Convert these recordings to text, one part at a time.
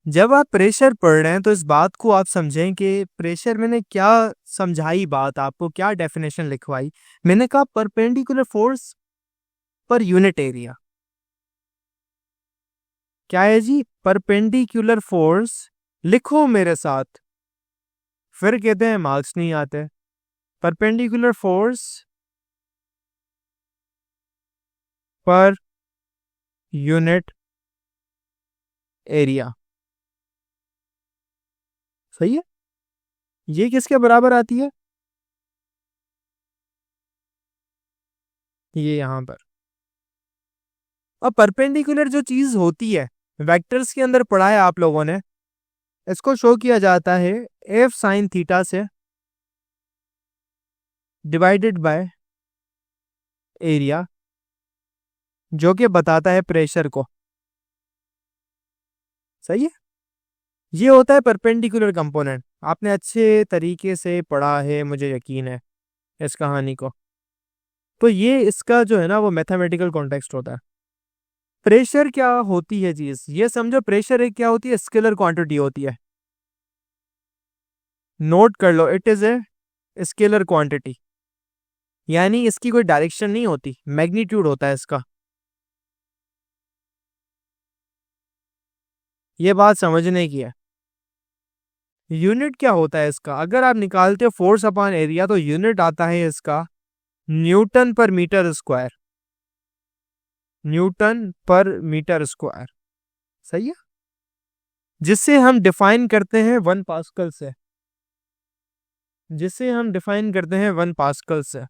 जब आप प्रेशर पढ़ रहे हैं तो इस बात को आप समझें कि प्रेशर मैंने क्या समझाई, बात आपको क्या डेफिनेशन लिखवाई। मैंने कहा perpendicular force per unit area. क्या है जी? Perpendicular force. लिखो मेरे साथ। फिर कहते हैं मार्क्स नहीं आते। Perpendicular force per unit area. सही है। ये किसके बराबर आती है? ये यहां पर। अब परपेंडिकुलर जो चीज होती है, वेक्टर्स के अंदर पढ़ा है आप लोगों ने, इसको शो किया जाता है एफ साइन थीटा से डिवाइडेड बाय एरिया, जो कि बताता है प्रेशर को। सही है। ये होता है परपेंडिकुलर कंपोनेंट। आपने अच्छे तरीके से पढ़ा है, मुझे यकीन है इस कहानी को। तो ये इसका जो है ना वो मैथमेटिकल कॉन्टेक्स्ट होता है। प्रेशर क्या होती है चीज, ये समझो। प्रेशर एक क्या होती है? स्केलर क्वांटिटी होती है। नोट कर लो, it is a scalar quantity. यानी इसकी कोई डायरेक्शन नहीं होती, मैग्नीट्यूड होता है इसका। ये बात समझने की है। यूनिट क्या होता है इसका? अगर आप निकालते हो फोर्स अपॉन एरिया तो यूनिट आता है इसका न्यूटन पर मीटर स्क्वायर। न्यूटन पर मीटर स्क्वायर। सही है। जिसे हम डिफाइन करते हैं 1 पास्कल से। जिसे हम डिफाइन करते हैं 1 पास्कल से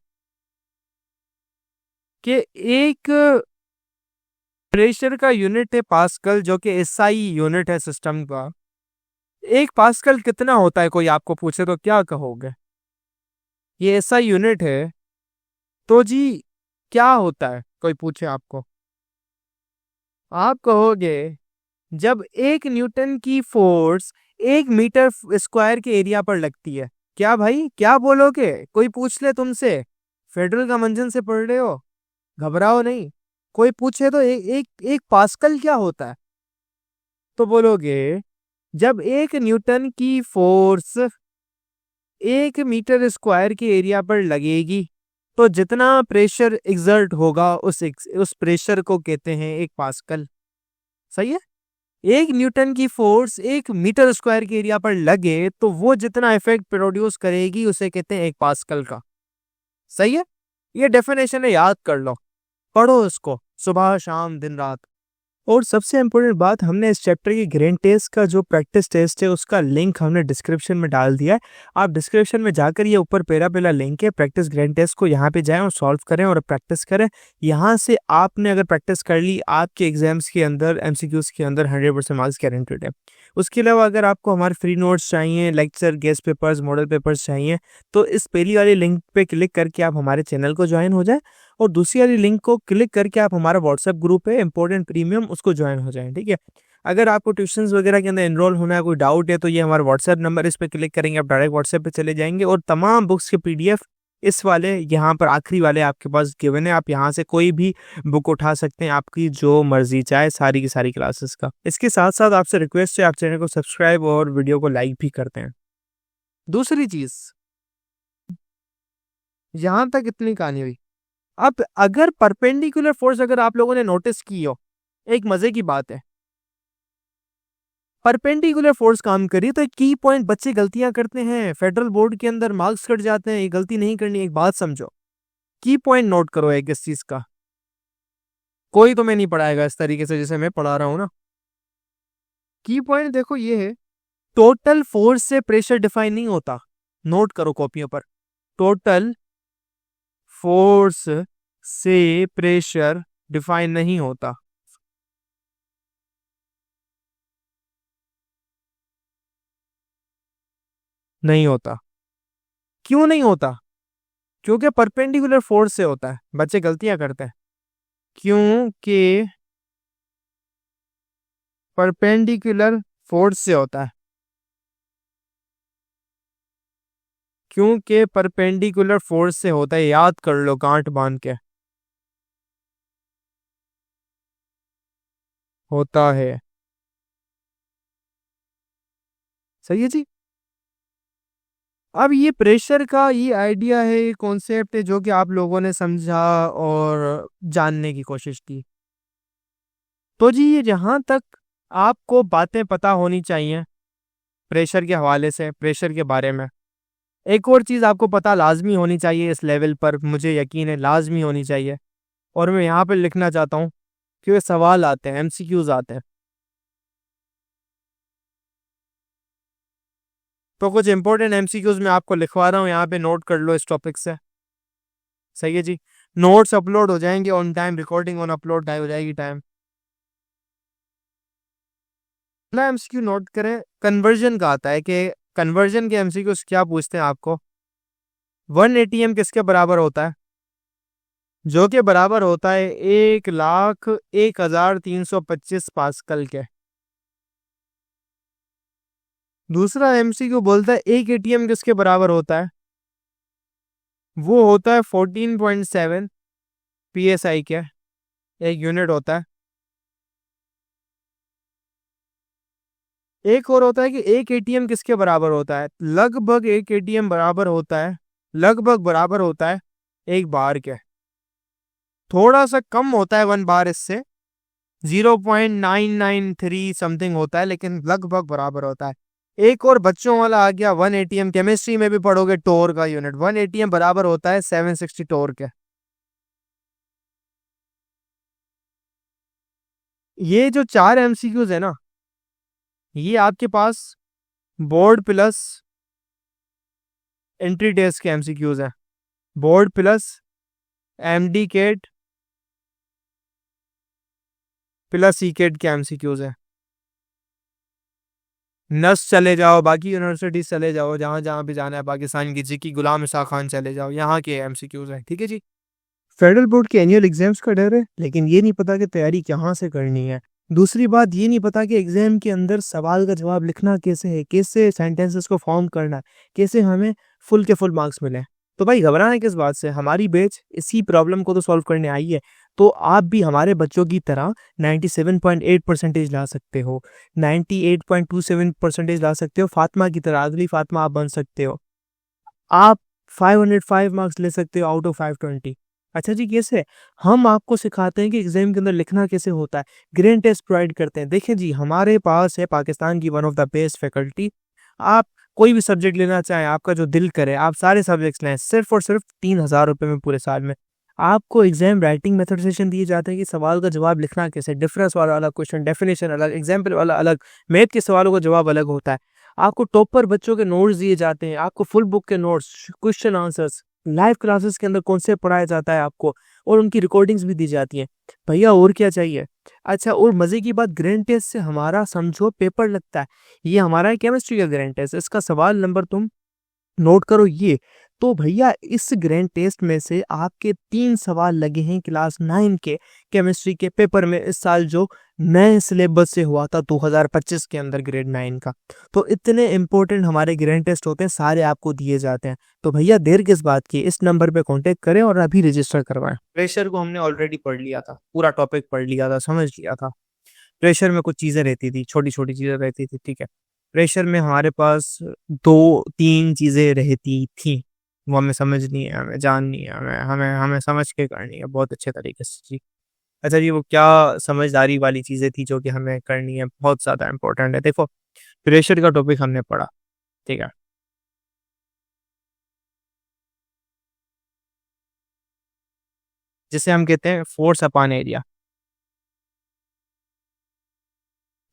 कि एक प्रेशर का यूनिट है पास्कल, जो कि एसआई यूनिट है सिस्टम का। 1 पास्कल कितना होता है? कोई आपको पूछे तो क्या कहोगे? ये एसआई यूनिट है तो जी क्या होता है? कोई पूछे आपको, आप कहोगे जब 1 न्यूटन की फोर्स 1 मीटर स्क्वायर के एरिया पर लगती है। क्या भाई, क्या बोलोगे? कोई पूछ ले तुमसे, फेडरल कन्वेंशन से पढ़ रहे हो, घबराओ नहीं। कोई पूछे तो एक पास्कल क्या होता है, तो बोलोगे जब 1 न्यूटन की फोर्स 1 मीटर स्क्वायर के एरिया पर लगेगी तो जितना प्रेशर एक्सर्ट होगा उस प्रेशर को कहते हैं 1 पास्कल। सही है। 1 न्यूटन की फोर्स 1 मीटर स्क्वायर के एरिया पर लगे तो वो जितना इफेक्ट प्रोड्यूस करेगी उसे कहते हैं 1 पास्कल का। सही है। ये डेफिनेशन है, याद कर लो, पढ़ो इसको सुबह शाम दिन रात। और सबसे इम्पोर्टेंट बात, हमने इस चैप्टर की ग्रेन टेस्ट का जो प्रैक्टिस टेस्ट है उसका लिंक हमने डिस्क्रिप्शन में डाल दिया है। आप डिस्क्रिप्शन में जाकर ये ऊपर पहला लिंक है, प्रैक्टिस ग्रेन टेस्ट को यहाँ पे जाएं और सॉल्व करें और प्रैक्टिस करें। यहाँ से आपने अगर प्रैक्टिस कर ली, आपके एग्जाम्स के अंदर एमसीक्यूज के अंदर 100% मार्क्स गारंटेड है। उसके अलावा अगर आपको हमारे फ्री नोट्स चाहिए, lecture, guest papers, model papers चाहिए, तो इस पहली वाली लिंक पे क्लिक करके आप हमारे चैनल को ज्वाइन हो जाए और दूसरी वाली लिंक को क्लिक करके आप हमारा व्हाट्सएप ग्रुप है इंपॉर्टेंट प्रीमियम, उसको ज्वाइन हो जाएं। ठीक है। अगर आपको ट्यूशंस वगैरह के अंदर एनरोल होना है, कोई डाउट है, तो ये हमारा व्हाट्सएप नंबर, इस पर क्लिक करेंगे आप डायरेक्ट व्हाट्सएप पे चले जाएंगे और तमाम बुक्स के पीडीएफ इस वाले यहाँ पर आखिरी वाले आपके पास गिवन है। आप यहाँ से कोई भी बुक उठा सकते हैं, आपकी जो मर्जी चाहे, सारी की सारी क्लासेस का। इसके साथ साथ आपसे रिक्वेस्ट है, आप चैनल को सब्सक्राइब और वीडियो को लाइक भी करते हैं। दूसरी चीज, यहां तक इतनी कहानी हुई। अब अगर परपेंडिकुलर फोर्स अगर आप लोगों ने नोटिस की हो, एक मजे की बात है, परपेंडिकुलर फोर्स काम करी तो एक की पॉइंट बच्चे गलतियां करते हैं, फेडरल बोर्ड के अंदर मार्क्स कट जाते हैं। ये गलती नहीं करनी। एक बात समझो, की पॉइंट नोट करो एक इस चीज का। कोई तुम्हें नहीं पढ़ाएगा इस तरीके से जैसे मैं पढ़ा रहा हूं ना। की पॉइंट देखो ये है, टोटल फोर्स से प्रेशर डिफाइन नहीं होता। नोट करो कॉपियों पर। टोटल फोर्स से प्रेशर डिफाइन नहीं होता। नहीं होता। क्यों नहीं होता? क्योंकि परपेंडिकुलर फोर्स से होता है। बच्चे गलतियां करते हैं। क्योंकि परपेंडिकुलर फोर्स से होता है। क्योंकि परपेंडिकुलर फोर्स से होता है, याद कर लो गांठ बांध के। होता है। सही है जी। अब ये प्रेशर का ये आइडिया है, ये कॉन्सेप्ट है जो कि आप लोगों ने समझा और जानने की कोशिश की। तो जी ये जहाँ तक आपको बातें पता होनी चाहिए प्रेशर के हवाले से, प्रेशर के बारे में, एक और चीज़ आपको पता लाजमी होनी चाहिए इस लेवल पर, मुझे यकीन है लाजमी होनी चाहिए, और मैं यहाँ पे लिखना चाहता हूँ कि वे सवाल आते हैं, एमसीक्यूज आते हैं। तो कुछ इंपॉर्टेंट एमसीक्यूज मैं आपको लिखवा रहा हूँ, यहाँ पे नोट कर लो इस टॉपिक से। सही है जी। नोट्स अपलोड हो जाएंगे on time, recording on upload time हो जाएगी टाइम। पहला एमसीक्यू नोट करें, कन्वर्जन का आता है कि कन्वर्जन के एमसीक्यूज क्या पूछते हैं आपको। 1 ATM किसके बराबर होता है? जो कि बराबर होता है 1,01,325 पास्कल के। दूसरा एमसीक्यू बोलता है 1 ATM किसके बराबर होता है? वो होता है 14.7 PSI के, एक यूनिट होता है। एक और होता है कि 1 ATM किसके बराबर होता है? लगभग 1 ATM बराबर होता है, लगभग बराबर होता है 1 बार के। थोड़ा सा कम होता है 1 बार इससे, 0.993 समथिंग होता है, लेकिन लगभग बराबर होता है। एक और बच्चों वाला आ गया 1 ATM, केमिस्ट्री में भी पढ़ोगे टोर का यूनिट। 1 ATM बराबर होता है 760 टोर के। ये जो 4 MCQs है ना, ये आपके पास बोर्ड प्लस एंट्री टेस्ट के एमसीक्यूज हैं। Board plus MDCAT plus ECAT के एमसीक्यूज हैं। नस चले जाओ, बाकी यूनिवर्सिटीज चले जाओ, जहां जहां भी जाना है, पाकिस्तान की जी गुलाम इसा खान चले जाओ, यहाँ के एमसीक्यूज हैं। ठीक है जी। फेडरल बोर्ड के एनुअल एग्जाम्स का डर है, लेकिन ये नहीं पता कि तैयारी कहाँ से करनी है। दूसरी बात ये नहीं पता कि एग्जाम के अंदर सवाल का जवाब लिखना कैसे है, कैसे सेंटेंसेस को फॉर्म करना है, कैसे हमें फुल के फुल मार्क्स मिले। तो भाई घबराना किस बात से, हमारी बैच इसी प्रॉब्लम को तो सॉल्व करने आई है। तो आप भी हमारे बच्चों की तरह 97.8 परसेंटेज ला सकते हो, 98.27 परसेंटेज ला सकते हो, फातिमा की तरह, अगली फातिमा आप बन सकते हो। आप 505 मार्क्स ले सकते हो आउट ऑफ 520। अच्छा जी, कैसे? हम आपको सिखाते हैं कि एग्जाम के अंदर लिखना कैसे होता है, ग्रेड टेस्ट प्रोवाइड करते हैं। देखिए जी, हमारे पास है पाकिस्तान की one of the best faculty. आप कोई भी सब्जेक्ट लेना चाहें, आपका जो दिल करे, आप सारे सब्जेक्ट्स लें, सिर्फ और सिर्फ 3,000 रुपये में पूरे साल में। आपको एग्जाम राइटिंग मेथड सेशन दिए जाते हैं कि सवाल का जवाब लिखना कैसे, डिफरेंस वाला अलग क्वेश्चन, डेफिनेशन अलग, एग्जाम्पल वाला अलग, मैथ के सवालों का जवाब अलग होता है। आपको टॉपर बच्चों के नोट्स दिए जाते हैं, आपको फुल बुक के notes, question answers, live classes के अंदर कॉन्सेप्ट पढ़ाया जाता है आपको, और उनकी रिकॉर्डिंग्स भी दी जाती हैं। भैया और क्या चाहिए? अच्छा, और मजे की बात, ग्रैंड टेस्ट से हमारा समझो पेपर लगता है। ये हमारा है केमिस्ट्री का ग्रैंड टेस्ट, इसका सवाल नंबर तुम नोट करो ये। तो भैया इस ग्रैंड टेस्ट में से आपके 3 सवाल लगे हैं क्लास 9 के केमिस्ट्री के पेपर में, इस साल जो नए सिलेबस से हुआ था 2025 के अंदर ग्रेड 9 का। तो इतने इंपॉर्टेंट हमारे ग्रैंड टेस्ट होते हैं, सारे आपको दिए जाते हैं। तो भैया देर किस बात की, इस नंबर पे कांटेक्ट करें और अभी रजिस्टर करवाएं। प्रेशर को हमने ऑलरेडी पढ़ लिया था, पूरा टॉपिक पढ़ लिया था, समझ लिया था। प्रेशर में कुछ चीजें रहती थी, छोटी छोटी चीजें रहती थी, ठीक है। प्रेशर में हमारे पास 2-3 चीजें रहती थी, वो हमें समझनी है, हमें जाननी है, हमें हमें हमें समझ के करनी है बहुत अच्छे तरीके से जी। अच्छा जी, वो क्या समझदारी वाली चीजें थी जो कि हमें करनी है, बहुत ज्यादा इंपॉर्टेंट है। देखो, प्रेशर का टॉपिक हमने पढ़ा, ठीक है। जिसे हम कहते हैं फोर्स अपॉन एरिया।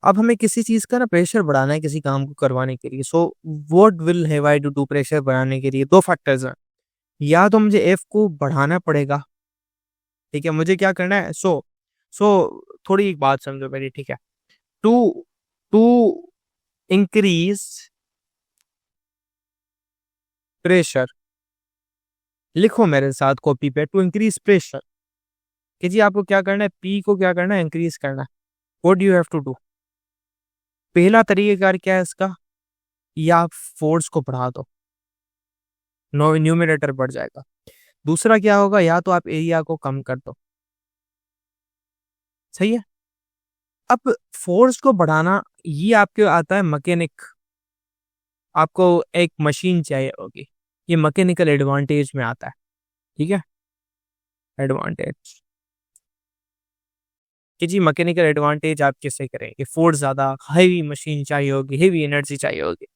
अब हमें किसी चीज का ना प्रेशर बढ़ाना है किसी काम को करवाने के लिए। So what will have I to do? Pressure बढ़ाने के लिए दो फैक्टर्स हैं। या तो मुझे एफ को बढ़ाना पड़ेगा, ठीक है, मुझे क्या करना है, सो थोड़ी एक बात समझो मेरी, ठीक है। टू टू इंक्रीज प्रेशर, लिखो मेरे साथ कॉपी पे, टू इंक्रीज प्रेशर, कि जी आपको क्या करना है, पी को क्या करना है, इंक्रीज करना है। What you have to do? पहला तरीकेकार क्या है इसका, या आप फोर्स को बढ़ा दो, नो न्यूमरेटर बढ़ जाएगा। दूसरा क्या होगा, या तो आप एरिया को कम कर दो। सही है। अब फोर्स को बढ़ाना ये आपके आता है मैकेनिक, आपको एक मशीन चाहिए होगी, ये मैकेनिकल एडवांटेज में आता है, ठीक है। एडवांटेज कि जी मैकेनिकल एडवांटेज आप किससे करेंगे, फोर्स ज़्यादा, हैवी मशीन चाहिए होगी, हैवी एनर्जी चाहिए होगी।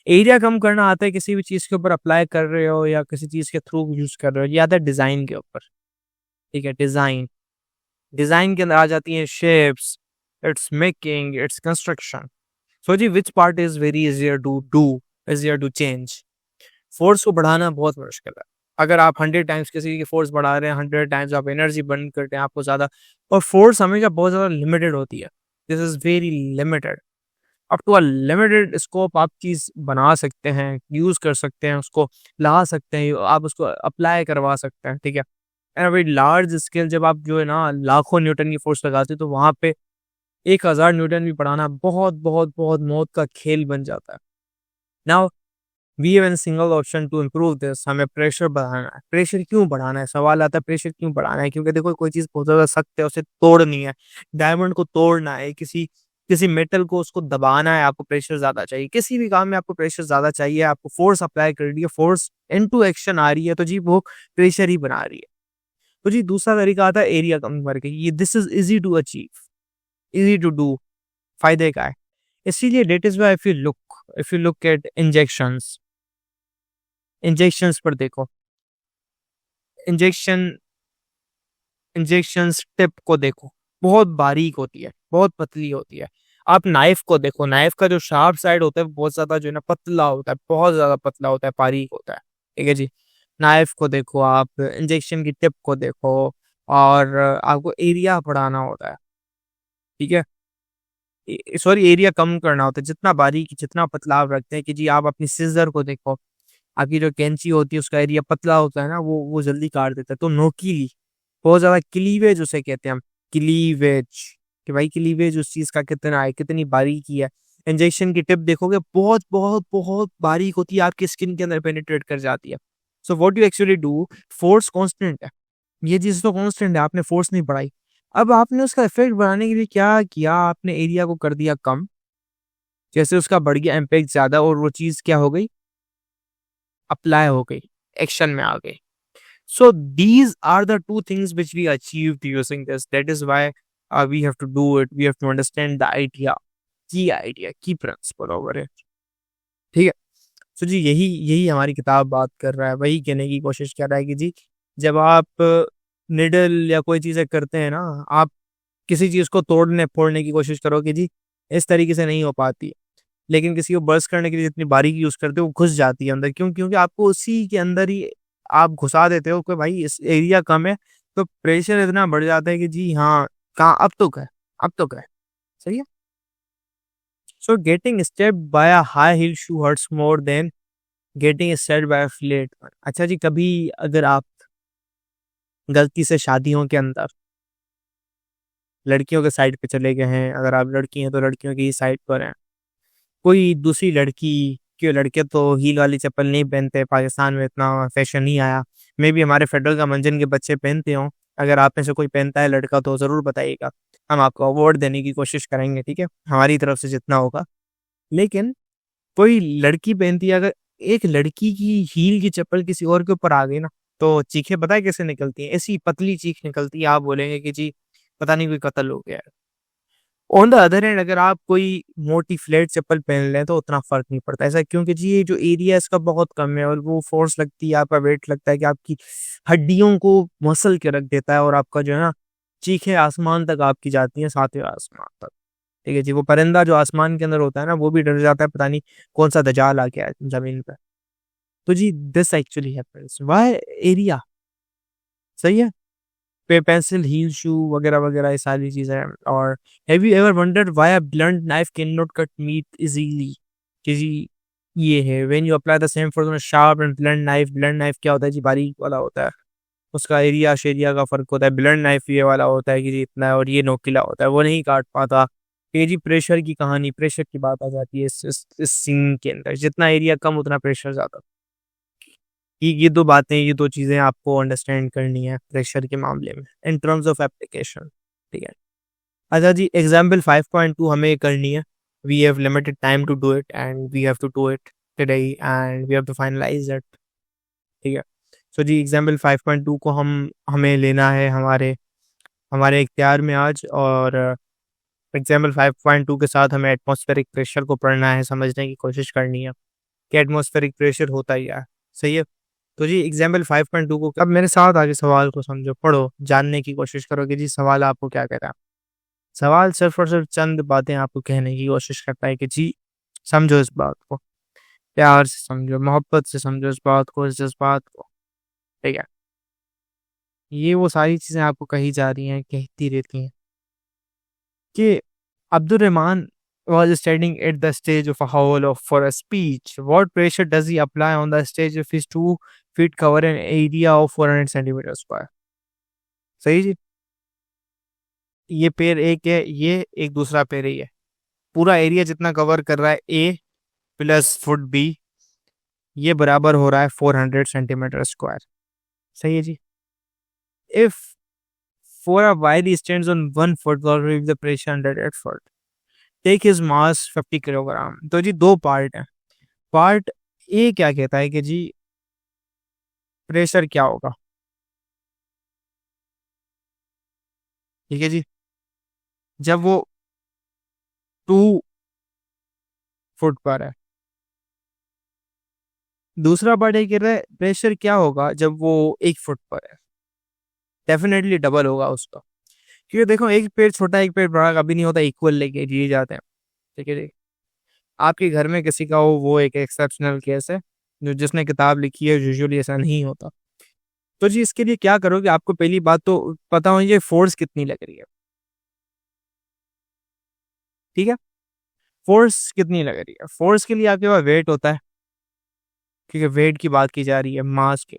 एरिया कम करना आता है किसी भी चीज़ के ऊपर अप्लाई कर रहे हो या किसी चीज़ के थ्रू यूज़ कर रहे हो, ये आता है डिज़ाइन के ऊपर, ठीक है। डिज़ाइन डिज़ाइन के अंदर आ जाती हैं shapes, it's making, it's construction. So जी which part is very easier to do, easier to change? Force को बढ़ाना बहुत मुश्किल है। अगर आप 100 टाइम्स किसी की फोर्स बढ़ा रहे हैं, 100 टाइम्स आप एनर्जी बर्न करते हैं, आपको ज़्यादा, और फोर्स हमेशा बहुत ज़्यादा लिमिटेड होती है। This is very limited. Up to a limited scope आप चीज़ बना सकते हैं, यूज़ कर सकते हैं, उसको ला सकते हैं, आप उसको अप्लाई करवा सकते हैं, ठीक है। एंड वेरी लार्ज स्केल जब आप जो है ना लाखों न्यूटन की फोर्स लगाते हैं, तो वहाँ पे 1000 न्यूटन भी बढ़ाना बहुत बहुत बहुत मौत का खेल बन जाता है। Now we have an single option to improve this, हमें प्रेशर बढ़ाना है। प्रेशर क्यों बढ़ाना है? सवाल आता है प्रेशर क्यों बढ़ाना है? क्योंकि देखो कोई चीज़ बहुत ज़्यादा सख्त है, उसे तोड़नी है, डायमंड को तोड़ना है, किसी किसी मेटल को उसको दबाना है, आपको प्रेशर ज़्यादा चाहिए। किसी भी काम में आपको प्रेशर ज़्यादा चाहिए, आपको फोर्स अप्लाई कर रही है, फोर्स इनटू एक्शन आ रही है, तो जी वो प्रेशर ही बना रही है। तो जी दूसरा तरीका आता है एरिया कम करके, ये this is easy to achieve, easy to do. फ़ायदे क्या है? इसीलिए that is why if you look at injections पर देखो, इंजेक्शन इंजेक्शंस टिप को देखो, बहुत बारीक होती है, बहुत पतली होती है। आप नाइफ को देखो, नाइफ का जो शार्प साइड होता है, बहुत ज़्यादा जो है ना पतला होता है, बहुत ज़्यादा पतला होता है, बारीक होता है, ठीक है जी। नाइफ को देखो, आप इंजेक्शन की टिप को देखो, और आपको एरिया बढ़ाना होता है, ठीक है। सॉरी, एरिया कम करना होता है। जितना बारीक, जितना पतला आप रखते हैं कि जी, आप अपनी सिज़र को देखो, आपकी जो कैंची होती है उसका एरिया पतला होता है ना, वो जल्दी काट देता है। तो नोकीली, बहुत ज़्यादा क्लीवेज उसे कहते हैं हम, क्लीवेज, कि भाई क्लीवेज उस चीज़ का कितना है, कितनी बारीकी है। इंजेक्शन की टिप देखोगे, बहुत, बहुत, बहुत बारीक होती है, आपकी स्किन के अंदर पेनिट्रेट कर जाती है। So what you actually do, force constant है, ये चीज़ तो कांस्टेंट है, आपने फोर्स नहीं बढ़ाई। अब आपने उसका इफ़ेक्ट बढ़ाने के लिए क्या किया, आपने एरिया को कर दिया कम, जैसे उसका बढ़ गया इम्पैक्ट ज़्यादा, और वो चीज़ क्या हो गई, अप्लाई हो गई, एक्शन में आ गई। So these are the two things which we achieved using this. That is why we have to do it. We have to understand the idea, key principle over it. ठीक है। So जी यही यही हमारी किताब बात कर रहा है, वही कहने की कोशिश कर रहा है कि जी जब आप निडल या कोई चीज़ें करते हैं ना, आप किसी चीज़ को तोड़ने फोड़ने की कोशिश करो कि जी इस तरीके से नहीं हो पाती। लेकिन किसी को बर्स्ट करने के लिए जितनी बारीकी यूज़ करते हो, वो घुस जाती है अंदर। क्यों? क्योंकि आपको उसी के अंदर ही आप घुसा देते हो कि भाई इस एरिया कम है, तो प्रेशर इतना बढ़ जाता है कि जी हाँ, कहाँ अब तो क्या, अब तो क्या, सही है? So getting stepped by a high heel shoe hurts more than getting stepped by a flat one. अच्छा जी, कभी अगर आप गलती से शादियों के अंदर लड़कियों के साइड पे चले गए हैं, अगर आप लड़की हैं तो लड़कियों की ही साइड पर हैं, कोई दूसरी लड़की, क्यों लड़के तो हील वाली चप्पल नहीं पहनते, पाकिस्तान में इतना फैशन नहीं आया। मेबी हमारे फेडरल का मंजन के बच्चे पहनते हों। अगर आप में से कोई पहनता है लड़का तो ज़रूर बताइएगा। हम आपको अवार्ड देने की कोशिश करेंगे, ठीक है? हमारी तरफ से जितना होगा। लेकिन कोई लड़की पहनती है, अगर एक लड़की की हील की चप्पल किसी और के ऊपर आ गई ना, तो चीखें पता है कैसे निकलती हैं? ऐसी पतली चीख निकलती है, आप बोलेंगे कि जी पता नहीं कोई कत्ल हो गया है। ऑन द अदर हैंड अगर आप कोई मोटी फ्लैट चप्पल पहन लें तो उतना फ़र्क नहीं पड़ता। ऐसा क्योंकि जी ये जो एरिया है इसका बहुत कम है, और वो फ़ोर्स लगती है, आपका वेट लगता है कि आपकी हड्डियों को मसल के रख देता है, और आपका जो है ना चीखें आसमान तक आपकी जाती हैं, सातवें आसमान तक। ठीक है जी, वो परिंदा जो आसमान के अंदर होता है ना, वो भी डर जाता है, पता नहीं कौन-सा दज्जाल आ गया है ज़मीन पे। तो जी this actually happens why area, सही है? पे पेंसिल, हील शू वगैरह-वगैरह ये सारी चीज़ें हैं। और have you ever wondered why a blunt knife can not cut meat easily? कि जी ये है, when you apply the same force on a sharp and blunt knife क्या होता है जी, बारीक वाला होता है। उसका एरिया-शेरिया का फ़र्क होता है। ब्लंट नाइफ ये वाला होता है कि जी इतना है, और ये नोकीला होता है, वो नहीं काट पाता। ये जी प्रेशर की कहानी, प्रेशर की बात आ जाती है इस सीन के अंदर। जितना एरिया कम उतना प्रेशर ज़्यादा। ये 2 बातें, ये 2 चीज़ें आपको अंडरस्टैंड करनी है प्रेशर के मामले में, इन टर्म्स ऑफ एप्लीकेशन, ठीक है। अच्छा जी, एग्ज़ाम्पल 5.2 हमें करनी है। We have limited time to do it and we have to do it. today and we have to finalize it. ठीक है, सो जी एग्जाम्पल 5.2 को हमें लेना है हमारे हमारे इख्तियार में आज, और एग्जाम्पल 5.2 के साथ हमें एटमॉस्फेरिक प्रेशर को पढ़ना है, समझने की कोशिश करनी है कि एटमॉस्फेरिक प्रेशर होता ही है। सही है, तो जी एग्जाम्पल 5.2 को अब मेरे साथ आगे सवाल को समझो, पढ़ो, जानने की कोशिश करो कि जी सवाल आपको क्या कह रहा है। सवाल सिर्फ और सिर्फ चंद बातें आपको कहने की कोशिश करता है कि जी समझो इस बात को, प्यार से समझो, मोहब्बत से समझो इस बात को, इस जज्बात को। ठीक है, ये वो सारी चीजें आपको कही जा रही हैं, कहती रहती हैं कि Abdul Rahman was standing at the stage of a hall for a speech. What pressure does he apply on the stage if his 2 feet cover an area of 400 centimeters square? सही जी, ये पेड़ एक है, ये एक दूसरा पेड़ ही है, पूरा एरिया जितना कवर कर रहा है ए प्लस फुट बी, ये बराबर हो रहा है 400 सेंटीमीटर स्क्वायर। सही है जी, if for a while he stands on 1 foot while with the pressure under that foot, take his mass 50 kilogram. तो जी दो पार्ट है, पार्ट ए क्या कहता है कि जी प्रेशर क्या होगा। ठीक है जी, जब वो 2 फुट पर है। दूसरा पार्ट ये कह रहा है प्रेशर क्या होगा जब वो 1 फुट पर है, डेफिनेटली डबल होगा उसका, क्योंकि देखो एक पेड़ छोटा एक पेड़ बड़ा कभी नहीं होता, इक्वल लेके दिए जाते हैं। ठीक है जी, आपके घर में किसी का हो वो एक एक्सेप्शनल केस है, जो जिसने किताब लिखी है, यूजुअली ऐसा नहीं होता। तो जी इसके लिए क्या करोगे, आपको पहली बात तो पता होनी चाहिए फोर्स कितनी लग रही है। ठीक है, फोर्स कितनी लग रही है, फोर्स के लिए आपके पास वेट होता है, क्योंकि वेट की बात की जा रही है मास के।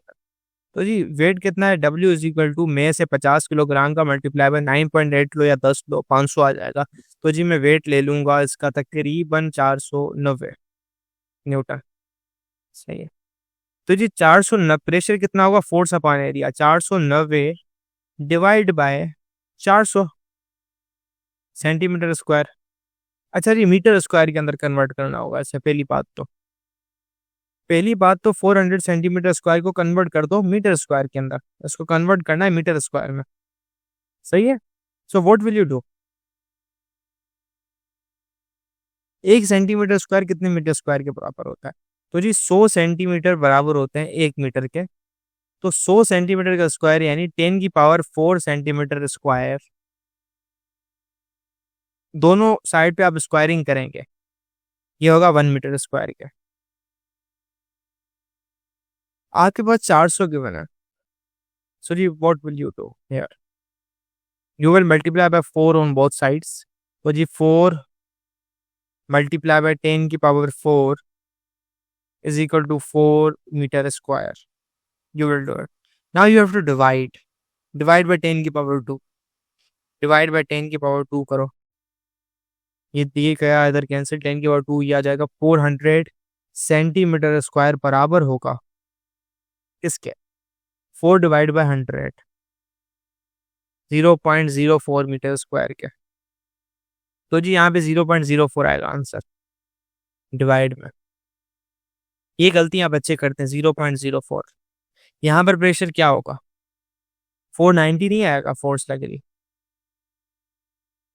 तो जी वेट कितना है, W इज इक्वल टू में से 50 किलोग्राम का मल्टीप्लाई बाय 9.8 लो या 10 लो, 500 आ जाएगा। तो जी मैं वेट ले लूंगा इसका तकरीबन 490 न्यूटन। सही है, तो जी 490 प्रेशर कितना होगा, force upon area, 490 divide by 400 centimetre square. अच्छा जी मीटर स्क्वायर के अंदर कन्वर्ट करना होगा इसे, पहली बात तो 400 सेंटीमीटर स्क्वायर को कन्वर्ट कर दो मीटर स्क्वायर के अंदर, इसको कन्वर्ट करना है मीटर स्क्वायर में। सही है, सो what will you do, 1 centimetre square कितने मीटर स्क्वायर के बराबर होता है। तो जी 100 सेंटीमीटर बराबर होते हैं 1 मीटर के, तो 100 सेंटीमीटर का स्क्वायर यानी 10 की पावर 4 सेंटीमीटर स्क्वायर, दोनों साइड पे आप स्क्वायरिंग करेंगे, ये होगा 1 मीटर स्क्वायर के। आपके पास 400 गिवन है, सो जी what will you do here, you will multiply by 4 on both sides. तो जी 4 मल्टीप्लाई बाय 10 की power 4 is equal to 4 meter square. You will do it. Now you have to divide. Divide by 10 की power 2. Divide by 10 की power 2 करो, ये दिए गया इधर कैंसिल, 10 की पावर 2 ये आ जाएगा 400 सेंटीमीटर स्क्वायर बराबर होगा किसके, 4 डिवाइड बाय 100, 0.04 मीटर स्क्वायर के। तो जी यहाँ पे 0.04 आएगा आंसर डिवाइड में। ये गलतियां बच्चे करते हैं, 0.04। यहाँ पर प्रेशर क्या होगा, 490 नहीं आएगा, फोर्स लग रही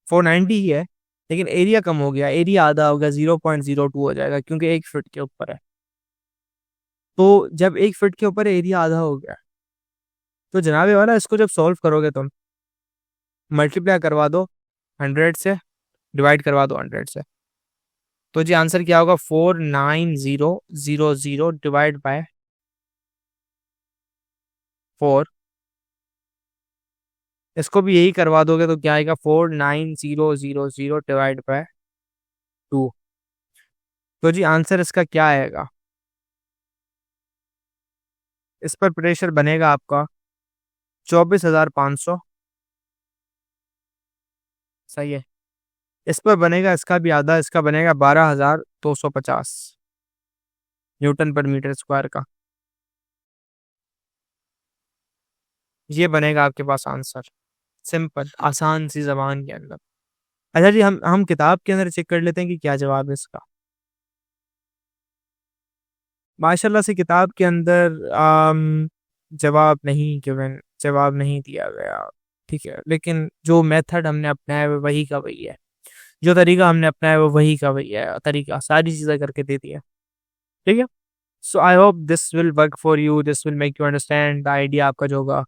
490 ही है, लेकिन एरिया कम हो गया, एरिया आधा हो गया, 0.02 हो जाएगा, क्योंकि 1 फीट के ऊपर है। तो जब 1 फीट के ऊपर एरिया आधा हो गया, तो जनाबे वाला इसको जब सॉल्व करोगे तुम, मल्टीप्लाई करवा दो 100 से, डिवाइड करवा दो 100 से, तो जी आंसर क्या होगा, 49000 डिवाइड बाय 4, इसको भी यही करवा दोगे तो क्या आएगा, 49000 डिवाइड बाय 2। तो जी आंसर इसका क्या आएगा, इस पर प्रेशर बनेगा आपका 24,500। सही है, इस पर बनेगा इसका भी आधा, इसका बनेगा 12,250 न्यूटन पर मीटर स्क्वायर का। ये बनेगा आपके पास आंसर, सिंपल आसान सी जबान के अंदर। अच्छा जी हम किताब के अंदर चेक कर लेते हैं कि क्या जवाब है इसका। माशाल्लाह से किताब के अंदर जवाब नहीं दिया गया, ठीक है, लेकिन जो मेथड हमने अपनाया है वो वही का वही है, जो तरीका हमने अपनाया है वो वही का वही है, तरीका सारी चीज़ें करके दे दिया, ठीक है। So I hope this will work for you, this will make you understand the idea आपका जो होगा